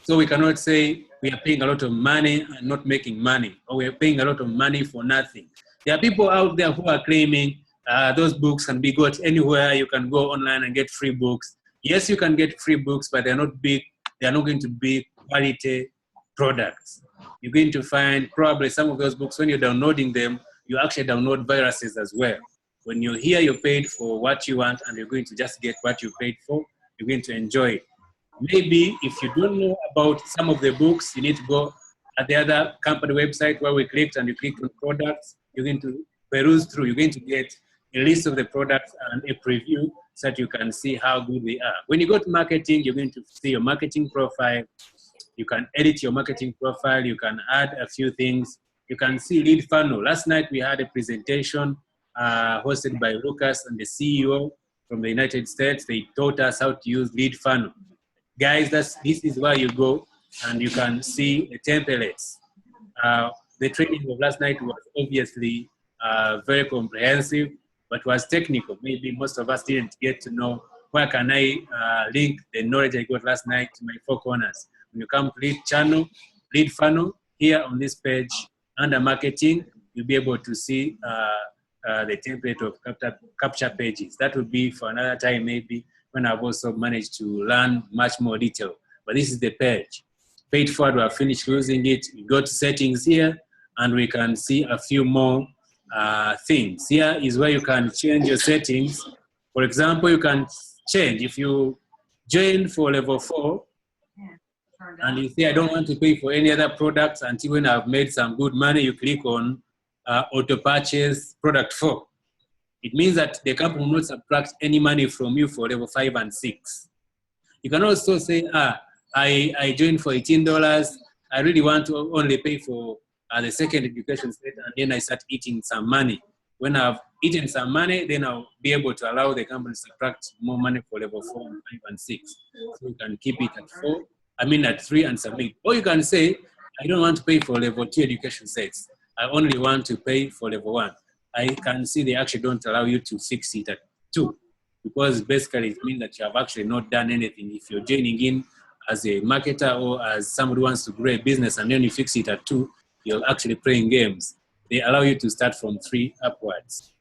So we cannot say we are paying a lot of money and not making money, or we are paying a lot of money for nothing. There are people out there who are claiming those books can be got anywhere. You can go online and get free books. Yes, you can get free books, but they're not big. They're not going to be quality products. You're going to find probably some of those books, when you're downloading them, you actually download viruses as well. When you're here, you're paid for what you want, and you're going to just get what you paid for. You're going to enjoy it. Maybe if you don't know about some of the books, you need to go at the other company website where we clicked, and you click on products. You're going to peruse through. You're going to get a list of the products and a preview so that you can see how good they are. When you go to marketing, you're going to see your marketing profile. You can edit your marketing profile. You can add a few things. You can see lead funnel. Last night we had a presentation hosted by Lucas and the CEO from the United States. They taught us how to use lead funnel. Guys, this is where you go and you can see the templates. The training of last night was obviously very comprehensive, but was technical. Maybe most of us didn't get to know where can I link the knowledge I got last night to my 4Corners. When you come to lead funnel, here on this page, under marketing, you'll be able to see the template of capture pages. That would be for another time, maybe, when I've also managed to learn much more detail. But this is the page. Paid forward, we have finished using it. We go to settings here, and we can see a few more things. Here is where you can change your settings. For example, you can change, if you join for level 4, and you say, I don't want to pay for any other products until when I've made some good money, you click on auto purchase product 4. It means that the company will not subtract any money from you for level 5 and 6. You can also say, I joined for $18. I really want to only pay for the second education set, and then I start eating some money. When I've eaten some money, then I'll be able to allow the company to subtract more money for level 4 and 5 and 6. So you can keep it at 3 and submit. Or you can say, I don't want to pay for level 2 education sets. I only want to pay for level 1. I can see they actually don't allow you to fix it at 2, because basically it means that you have actually not done anything. If you're joining in as a marketer or as somebody who wants to grow a business and then you fix it at 2, you're actually playing games. They allow you to start from 3 upwards.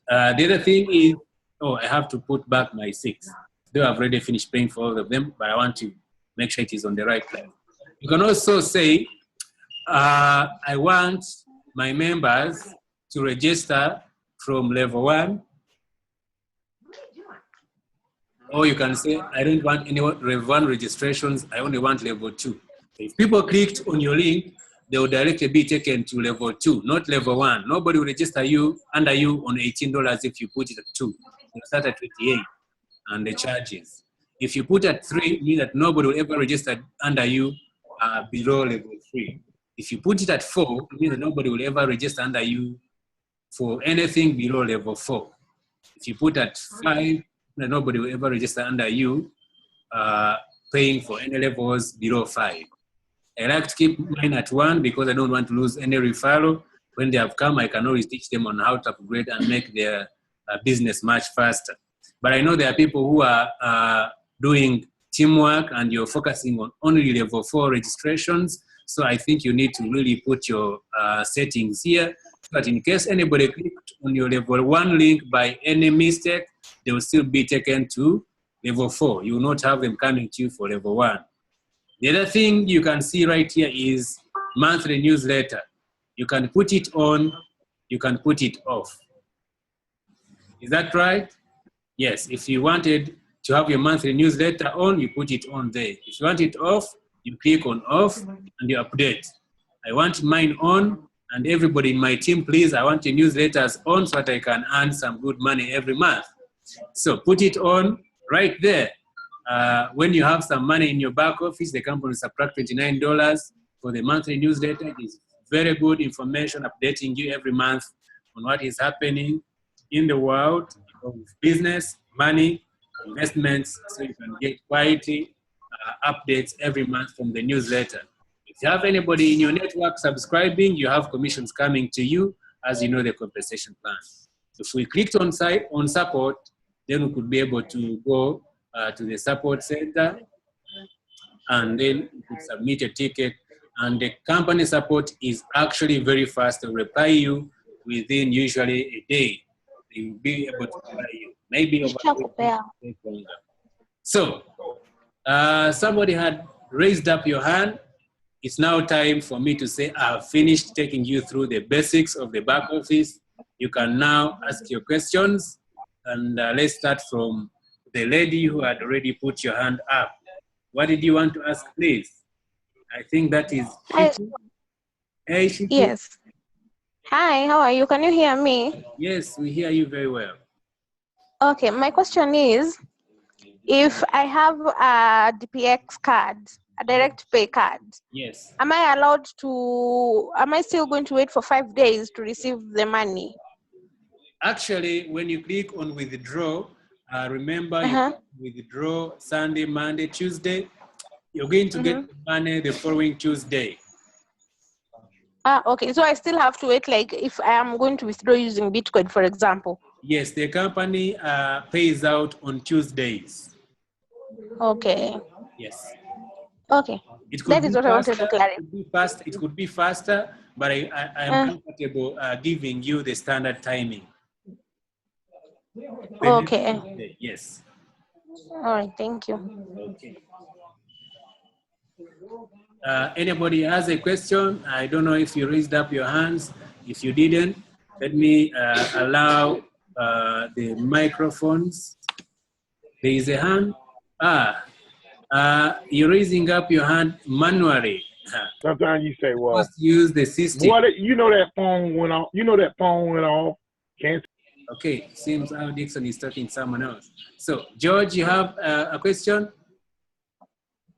The other thing is, I have to put back my 6. Though I've already finished paying for all of them, but I want to make sure it is on the right plan. You can also say, I want my members to register from level 1 Or you can say, I don't want any level 1 registrations, I only want level 2. If people clicked on your link, they will directly be taken to level 2, not level 1. Nobody will register you under you on $18 if you put it at 2. You start at 28 and the charges. If you put at 3, it means that nobody will ever register under you below level 3. If you put it at 4, it means that nobody will ever register under you for anything below level 4. If you put at 5, nobody will ever register under you paying for any levels below 5. I like to keep mine at 1 because I don't want to lose any referral. When they have come, I can always teach them on how to upgrade and make their business much faster. But I know there are people who are doing teamwork and you're focusing on only level 4 registrations. So I think you need to really put your settings here. But in case anybody clicked on your level 1 link by any mistake, they will still be taken to level 4. You will not have them coming to you for level 1. The other thing you can see right here is monthly newsletter. You can put it on, you can put it off. Is that right? Yes, if you wanted to have your monthly newsletter on, you put it on there. If you want it off, you click on off and you update. I want mine on, and everybody in my team, please, I want your newsletters on so that I can earn some good money every month. So put it on right there. When you have some money in your back office, the company will subtract $29 for the monthly newsletter. It is very good information updating you every month on what is happening in the world of business, money, investments, so you can get quality updates every month from the newsletter. If you have anybody in your network subscribing, you have commissions coming to you as you know the compensation plan. If we clicked on support, then we could be able to go to the support center and then you could submit a ticket, and the company support is actually very fast. They will reply you within usually a day. They will be able to reply you. Maybe over longer. So, somebody had raised up your hand. It's now time for me to say I've finished taking you through the basics of the back office. You can now ask your questions, and let's start from the lady who had already put your hand up. What did you want to ask, please? I think that is Shiku. Hey, Shiku. Yes. Hi, how are you? Can you hear me? Yes, we hear you very well. Okay, my question is, if I have a DPX card, a direct pay card, yes, am I still going to wait for 5 days to receive the money? Actually, when you click on withdraw, remember you withdraw Sunday, Monday, Tuesday, you're going to get the money the following Tuesday. Okay, so I still have to wait, like if I am going to withdraw using Bitcoin, for example. Yes, the company pays out on Tuesdays. Okay. Yes. Okay. That is what I wanted to clarify. It could be faster, but I am comfortable giving you the standard timing. Okay. Yes. All right, thank you. Okay. Anybody has a question? I don't know if you raised up your hands. If you didn't, let me allow the microphones. There is a hand. You're raising up your hand manually. Sometimes you say, well, just use the system. You know that phone went off. You know that phone went off. Can't. Okay, seems Al Dixon is talking to someone else. So, George, you have a question?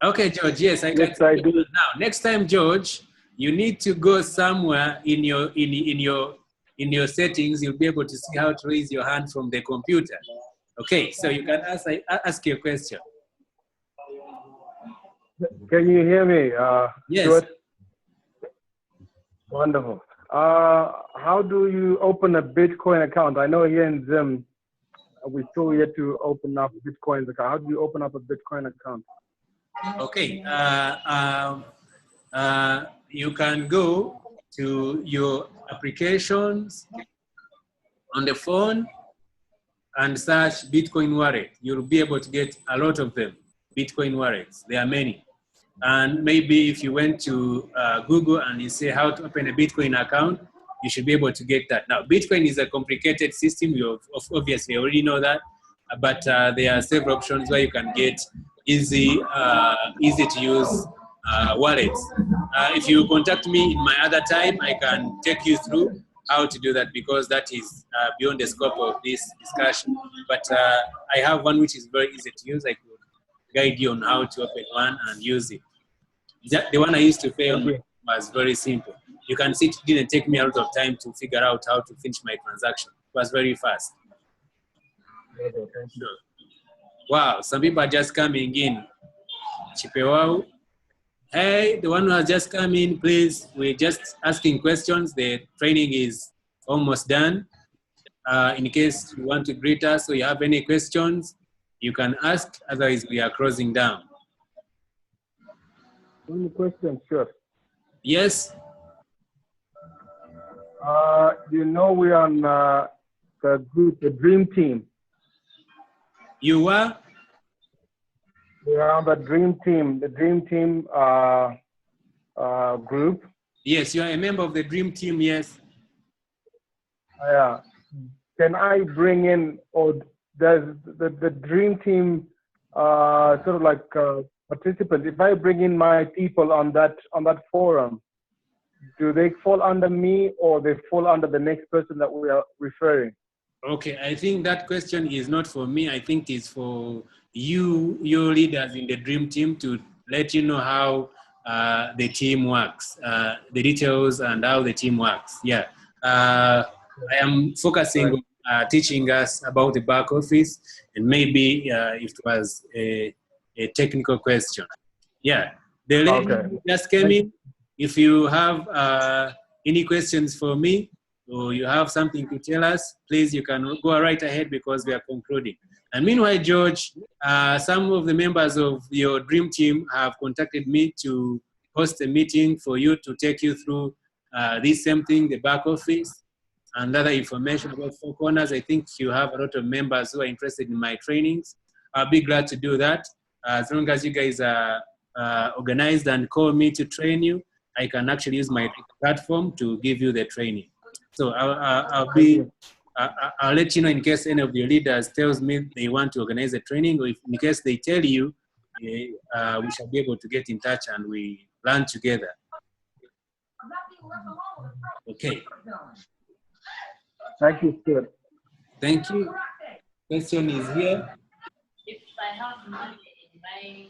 Okay, George, yes, I can. Yes, I do. Now, next time, George, you need to go somewhere in your settings. You'll be able to see how to raise your hand from the computer. Okay, so you can ask your question. Can you hear me? Yes. Stuart? Wonderful. How do you open a Bitcoin account? I know here in Zim, we still yet to open up Bitcoin's account. How do you open up a Bitcoin account? Okay. You can go to your applications on the phone and search Bitcoin wallet. You'll be able to get a lot of them, Bitcoin wallets. There are many. And maybe if you went to Google and you say how to open a Bitcoin account, you should be able to get that. Now, Bitcoin is a complicated system. You obviously already know that. but there are several options where you can get easy to use wallets. If you contact me in my other time, I can take you through how to do that, because that is beyond the scope of this discussion. But I have one which is very easy to use. I could guide you on how to open one and use it. The one I used to pay on was very simple. You can see it didn't take me a lot of time to figure out how to finish my transaction. It was very fast. Okay, thank you. Wow, some people are just coming in. Chipewau. Hey, the one who has just come in, please. We're just asking questions. The training is almost done. In case you want to greet us or you have any questions, you can ask. Otherwise, we are closing down. Any questions? Sure. Yes? You know we're on the group, the Dream Team. You were? We're on the Dream Team, group. Yes, you are a member of the Dream Team, yes. Yeah. Can I bring in, or does the Dream Team sort of like participants? If I bring in my people on that forum, do they fall under me or they fall under the next person that we are referring? Okay, I think that question is not for me. I think it's for you, your leaders in the Dream Team, to let you know how the team works, the details and how the team works. Yeah. I am focusing on teaching us about the back office, and maybe if it was a technical question. Yeah. The lady who just came in, if you have any questions for me, or you have something to tell us, please, you can go right ahead because we are concluding. And meanwhile, George, some of the members of your Dream Team have contacted me to host a meeting for you to take you through this same thing, the back office, and other information about 4Corners. I think you have a lot of members who are interested in my trainings. I'll be glad to do that. As long as you guys are organized and call me to train you, I can actually use my platform to give you the training. So I'll let you know in case any of your leaders tells me they want to organize a training, or if in case they tell you, we shall be able to get in touch and we learn together. Okay. Thank you, Stuart. Thank you. Question is here. If I have money in my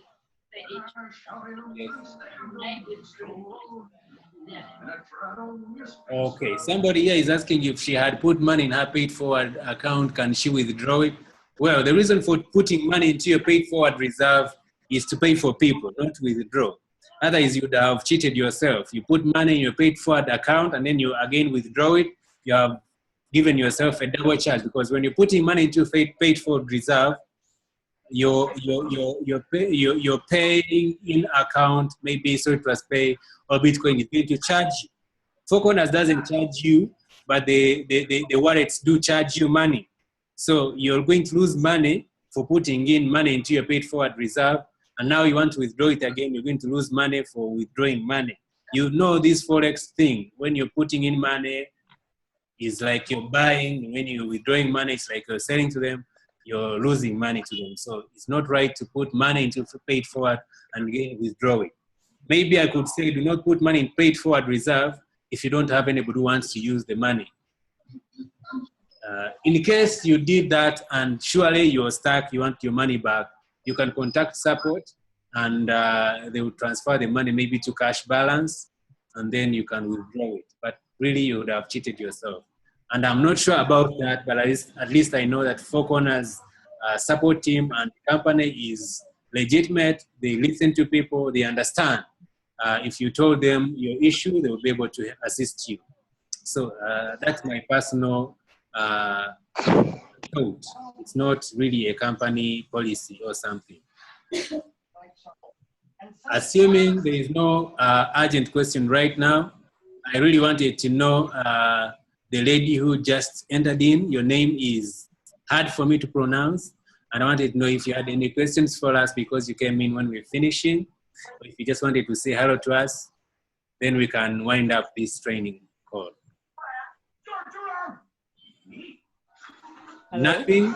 Okay, somebody here is asking if she had put money in her paid forward account, can she withdraw it? Well, the reason for putting money into your paid forward reserve is to pay for people, not to withdraw. Otherwise, you'd have cheated yourself. You put money in your paid forward account and then you again withdraw it. You have given yourself a double charge, because when you're putting money into paid forward reserve, you're paying in account, maybe Surplus Pay or Bitcoin is going to charge you. 4Corners doesn't charge you, but the wallets do charge you money. So you're going to lose money for putting in money into your paid forward reserve, and now you want to withdraw it again, you're going to lose money for withdrawing money. You know this Forex thing, when you're putting in money, it's like you're buying. When you're withdrawing money, it's like you're selling to them, you're losing money to them. So it's not right to put money into paid forward and again withdraw it. Maybe I could say do not put money in paid forward reserve if you don't have anybody who wants to use the money. In case you did that and surely you're stuck, you want your money back, you can contact support and they will transfer the money maybe to cash balance, and then you can withdraw it. But really you would have cheated yourself. And I'm not sure about that, but at least I know that 4Corners support team and company is legitimate. They listen to people, they understand. If you told them your issue, they will be able to assist you. So that's my personal thought. It's not really a company policy or something. Assuming there is no urgent question right now, I really wanted to know the lady who just entered in. Your name is hard for me to pronounce, and I wanted to know if you had any questions for us because you came in when we're finishing, or if you just wanted to say hello to us, then we can wind up this training call. Hello? Nothing?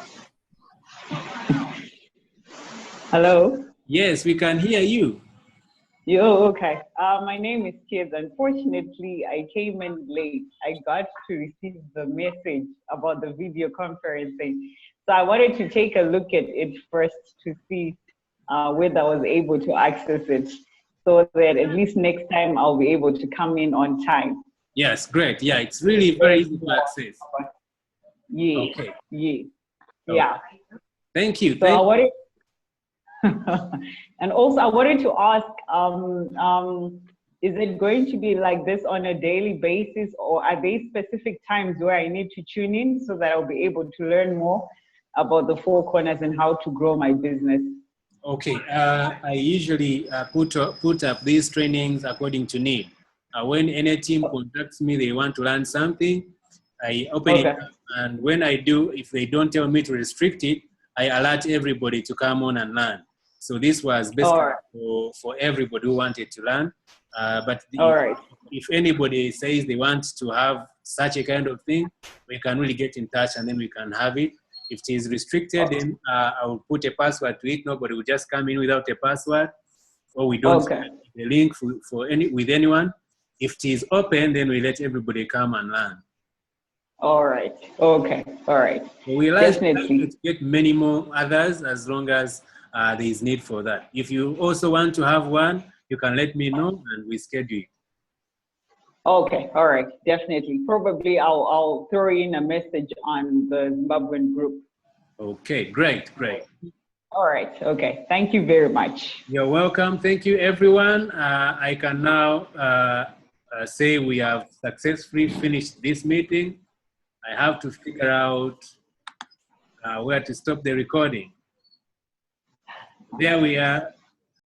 Hello. Yes, we can hear you. Okay. My name is Kids. Unfortunately, I came in late. I got to receive the message about the video conferencing. So I wanted to take a look at it first to see whether I was able to access it, so that at least next time I'll be able to come in on time. Yes, great. Yeah, it's really very easy to access. Yeah. Okay. Yeah. Okay. Yeah. Thank you. So I wanted, and also I wanted to ask, is it going to be like this on a daily basis, or are there specific times where I need to tune in so that I'll be able to learn more about the 4 Corners and how to grow my business? Okay, I usually put up these trainings according to need. When any team contacts me, they want to learn something, I open it up, and when I do, if they don't tell me to restrict it, I alert everybody to come on and learn. So this was basically for everybody who wanted to learn. But if anybody says they want to have such a kind of thing, we can really get in touch and then we can have it. If it is restricted, then I will put a password to it. Nobody will just come in without a password, or we don't share the link with anyone. If it is open, then we let everybody come and learn. All right. Okay. All right. So we like to get many more others as long as there is need for that. If you also want to have one, you can let me know and we schedule it. Okay. All right. Definitely. Probably I'll throw in a message on the Zimbabwean group. Okay. Great. Great. All right. Okay. Thank you very much. You're welcome. Thank you, everyone. I can now say we have successfully finished this meeting. I have to figure out where to stop the recording. There we are.